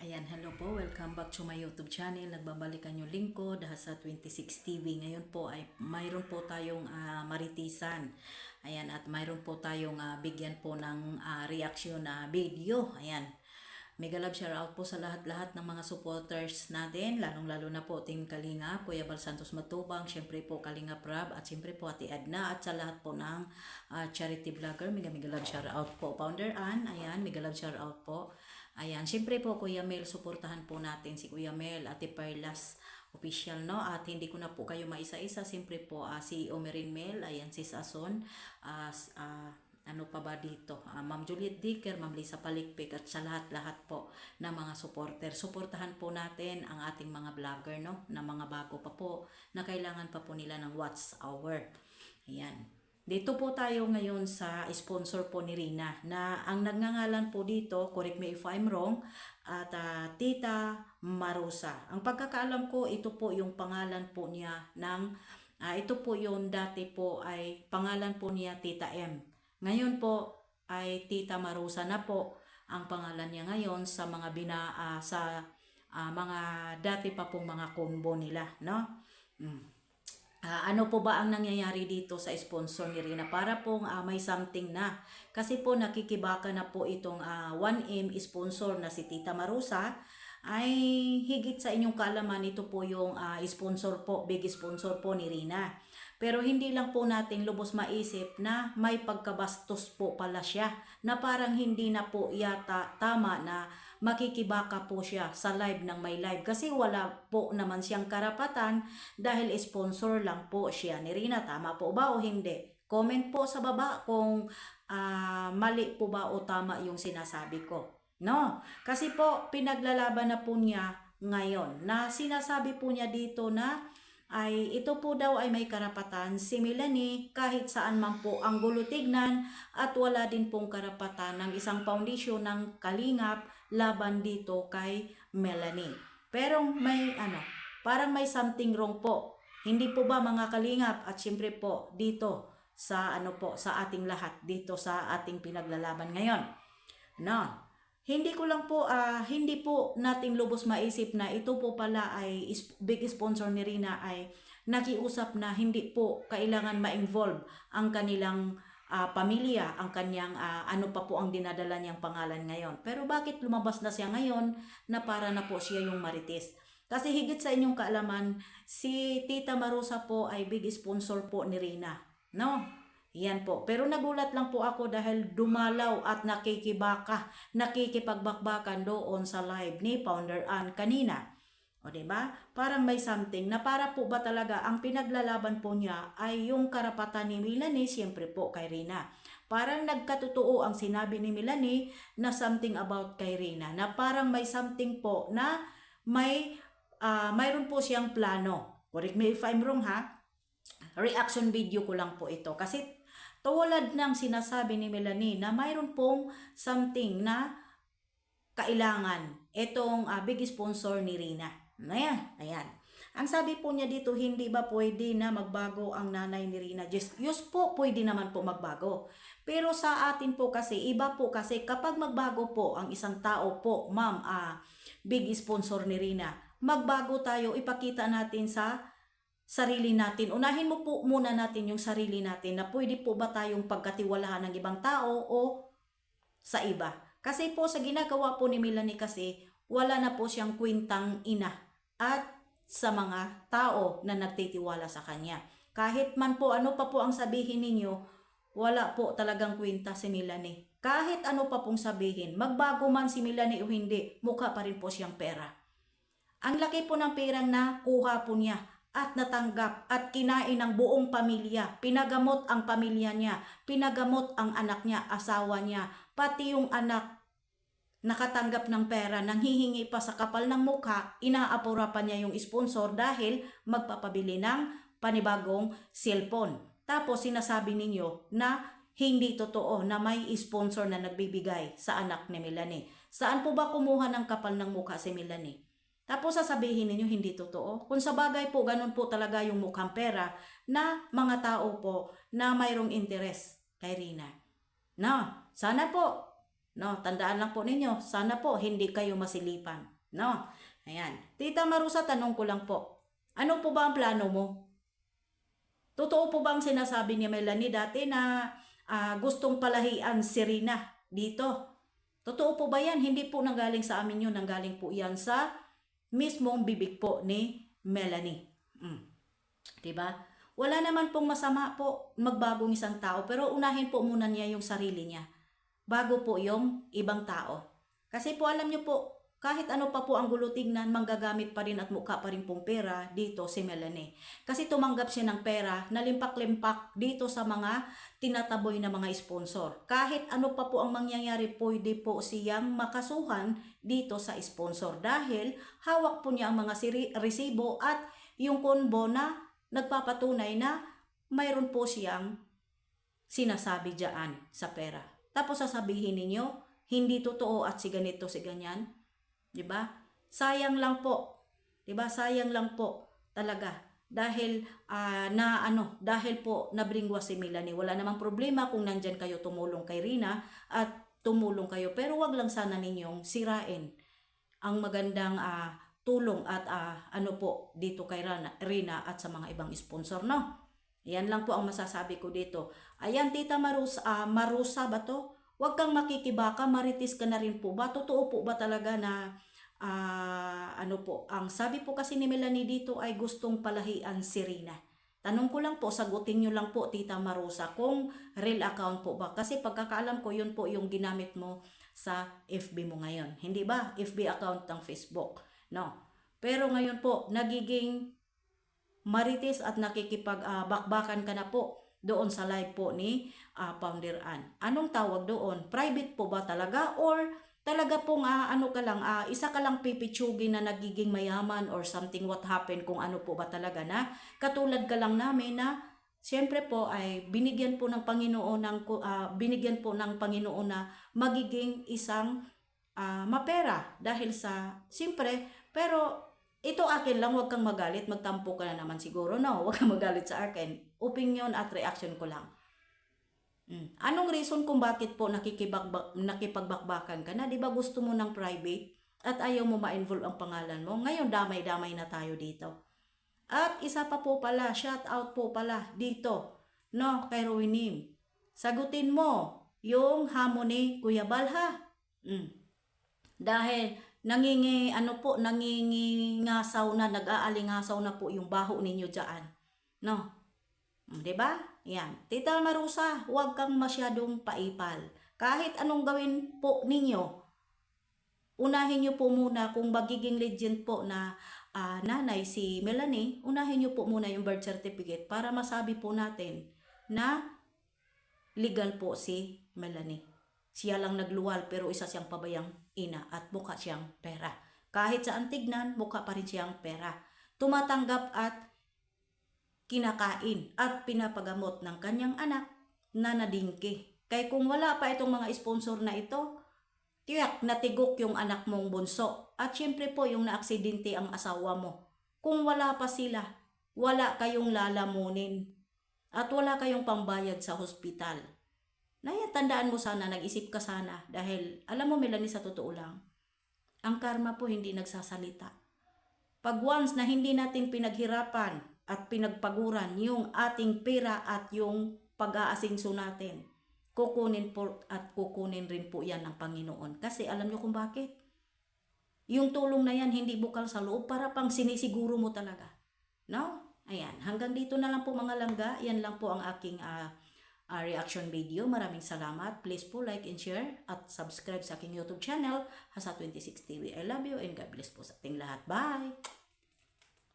Ayan, hello po. Welcome back to my YouTube channel. Nagbabalikan yung lingkod sa 26 TV. Ngayon po ay mayroon po tayong maritisan. Ayan, at mayroon po tayong bigyan po ng reaction na video. Ayan. Mega love shout out po sa lahat-lahat ng mga supporters natin, lalong-lalo na po Team Kalingap, Kuya Bal Santos Matubang, syempre po Kalingap Rab, at syempre po Ate Edna, at sa lahat po ng charity vlogger, mega love shout out po. Founder Ann, ayan, mega love shout out po. Ayan, syempre po Kuya Mel, suportahan po natin si Kuya Mel, Ate Perlas official, no? At hindi ko na po kayo maisa-isa, syempre po si Omerin Mel, ayan, si Sason, ano pa ba dito? Ma'am Juliet Dicker, Ma'am Lisa Palikpik, at sa lahat-lahat po ng mga supporter. Suportahan po natin ang ating mga vlogger, no? Na mga bago pa po, na kailangan pa po nila ng watch hour. Ayan. Dito po tayo ngayon sa sponsor po ni Rina, na ang nagngangalan po dito, correct me if I'm wrong, at Tita Marusa. Ang pagkakaalam ko, ito po yung pangalan po niya ng, ito po yung dati po ay pangalan po niya Tita M. Ngayon po ay Tita Marusa na po ang pangalan niya ngayon sa mga mga dati pa pong mga combo nila, no? Ano po ba ang nangyayari dito sa sponsor ni Rina? Para pong may something na. Kasi po nakikibaka na po itong 1M sponsor na si Tita Marusa, ay higit sa inyong kaalaman, ito po yung sponsor po, big sponsor po ni Rina. Pero hindi lang po natin lubos maisip na may pagkabastos po pala siya, na parang hindi na po yata tama na makikibaka po siya sa live ng may live, kasi wala po naman siyang karapatan dahil sponsor lang po siya ni Rina. Tama po ba o hindi? Comment po sa baba kung mali po ba o tama yung sinasabi ko. No, kasi po pinaglalaban na po niya ngayon, na sinasabi po niya dito na ay ito po daw ay may karapatan si Melanie kahit saan man po ang gulo tignan, at wala din pong karapatan ng isang foundation ng Kalingap laban dito kay Melanie. Pero may parang may something wrong po. Hindi po ba mga Kalingap, at siyempre po dito sa sa ating lahat dito sa ating pinaglalaban ngayon. No. Hindi ko lang po, hindi po nating lubos maisip na ito po pala ay big sponsor ni Rina ay nakiusap na hindi po kailangan ma-involve ang kanilang pamilya, ang kanyang ano pa po ang dinadala niyang pangalan ngayon. Pero bakit lumabas na siya ngayon na para na po siya yung marites? Kasi higit sa inyong kaalaman, si Tita Marusa po ay big sponsor po ni Rina. No? Yan po. Pero nagulat lang po ako dahil dumalaw at nakikipagbakbakan doon sa live ni Founder Ann kanina. O diba? Parang may something na para po ba talaga ang pinaglalaban po niya ay yung karapatan ni Melanie, siyempre po kay Rina. Parang nagkatotoo ang sinabi ni Melanie na something about kay Rina, na parang may something po na mayroon po siyang plano. Correct me if I'm wrong, ha? Reaction video ko lang po ito. Kasi tulad ng sinasabi ni Melanie na mayroon pong something na kailangan itong big sponsor ni Rina. Ayan. Ang sabi po niya dito, hindi ba pwede na magbago ang nanay ni Rina? Yes po, pwede naman po magbago. Pero sa atin po kasi, iba po kasi kapag magbago po ang isang tao po, ma'am, big sponsor ni Rina, magbago tayo, ipakita natin sa sarili natin. Unahin mo po muna natin yung sarili natin, na pwede po ba tayong pagkatiwalahan ng ibang tao o sa iba. Kasi po sa ginagawa po ni Melanie kasi, wala na po siyang kwentang ina at sa mga tao na nagtitiwala sa kanya. Kahit man po ano pa po ang sabihin ninyo, wala po talagang kwenta si Melanie. Kahit ano pa pong sabihin, magbago man si Melanie o hindi, mukha pa rin po siyang pera. Ang laki po ng perang nakuha po niya at natanggap at kinain ng buong pamilya. Pinagamot ang pamilya niya, pinagamot ang anak niya, asawa niya, pati yung anak nakatanggap ng pera, nanghihingi pa sa kapal ng mukha, inaapura pa niya yung sponsor dahil magpapabili ng panibagong cellphone. Tapos sinasabi ninyo na hindi totoo na may sponsor na nagbibigay sa anak ni Melanie. Saan po ba kumuha ng kapal ng mukha si Melanie? Tapos sasabihin ninyo hindi totoo. Kung sa bagay po, ganun po talaga yung mukhang pera na mga tao po na mayroong interes kay Rina. No, sana po, no, tandaan lang po ninyo, sana po hindi kayo masilipan. No? Ayan. Tita Marusa, tanong ko lang po. Ano po ba ang plano mo? Totoo po ba ang sinasabi ni Melanie dati na gustong palahian si Rina dito? Totoo po ba yan? Hindi po nanggaling sa amin yun. Nanggaling po yan sa mismong bibig po ni Melanie. Diba? Wala naman pong masama po magbagong isang tao, pero unahin po muna niya yung sarili niya bago po yung ibang tao. Kasi po alam niyo po, kahit ano pa po ang gulo tignan, manggagamit pa rin at mukha pa rin pong pera dito si Melanie. Kasi tumanggap siya ng pera na limpak-limpak dito sa mga tinataboy na mga sponsor. Kahit ano pa po ang mangyayari, pwede po siyang makasuhan dito sa sponsor dahil hawak po niya ang mga resibo at yung konbo na nagpapatunay na mayroon po siyang sinasabi dyan sa pera. Tapos sasabihin ninyo, hindi totoo at si ganito, si ganyan. Diba? Sayang lang po. Diba? Sayang lang po talaga. Dahil dahil po nabringwa si Melanie. Wala namang problema kung nandyan kayo tumulong kay Rina at tumulong kayo. Pero wag lang sana ninyong sirain ang magandang tulong at dito kay Rina at sa mga ibang sponsor, no? Yan lang po ang masasabi ko dito. Ayan, Tita Marusa ba to? Huwag kang makikibaka, maritis ka na rin po ba? Totoo po ba talaga na ang sabi po kasi ni Melanie dito ay gustong palahian si Rina? Tanong ko lang po, sagutin nyo lang po, Tita Marusa, kung real account po ba? Kasi pagkakaalam ko, yun po yung ginamit mo sa FB mo ngayon. Hindi ba? FB account ng Facebook. No. Pero ngayon po, nagiging marites at nakikipagbakbakan ka na po doon sa live po ni Founder Ann. Anong tawag doon? Private po ba talaga? Or talaga pong isa ka lang pipitsugin na nagiging mayaman or something, what happened, kung ano po ba talaga na katulad ka lang namin na siyempre po ay binigyan po ng Panginoon na magiging isang mapera dahil sa siyempre, pero ito akin lang, huwag kang magalit, magtampo ka na naman siguro, no? Huwag kang magalit sa akin. Opinion at reaction ko lang. Anong reason kung bakit po nakipagbakbakan ka na? Di ba gusto mo ng private at ayaw mo ma-involve ang pangalan mo? Ngayon, damay-damay na tayo dito. At isa pa po pala, shout out po pala dito, no, kay Rowinim. Sagutin mo yung hamon ni Kuya Balha. Dahil nangingingasaw na, nag-aalingasaw na po yung baho ninyo dyan. No? Diba? Yan. Tita Marusa, huwag kang masyadong paipal. Kahit anong gawin po ninyo, unahin nyo po muna kung magiging legend po na nanay si Melanie, unahin nyo po muna yung birth certificate para masabi po natin na legal po si Melanie. Siya lang nagluwal pero isa siyang pabayang ina at mukha siyang pera. Kahit saan tignan, mukha pa rin siyang pera. Tumatanggap at kinakain at pinapagamot ng kanyang anak na nadingki. Kaya kung wala pa itong mga sponsor na ito, tiyak natigok yung anak mong bunso. At syempre po yung naaksidente ang asawa mo. Kung wala pa sila, wala kayong lalamunin. At wala kayong pambayad sa hospital. Tandaan mo sana, nag-isip ka sana. Dahil, alam mo Melanie, sa totoo lang, ang karma po hindi nagsasalita. Pag once na hindi natin pinaghirapan at pinagpaguran yung ating pera at yung pag-aasinso natin, kukunin rin po yan ng Panginoon. Kasi alam nyo kung bakit? Yung tulong na yan hindi bukal sa loob, para pang sinisiguro mo talaga. No? Ayan, hanggang dito na lang po mga langga. Yan lang po ang aking reaction video. Maraming salamat. Please po like and share at subscribe sa aking YouTube channel, Hasa26 TV. I love you and God bless po sa ating lahat. Bye!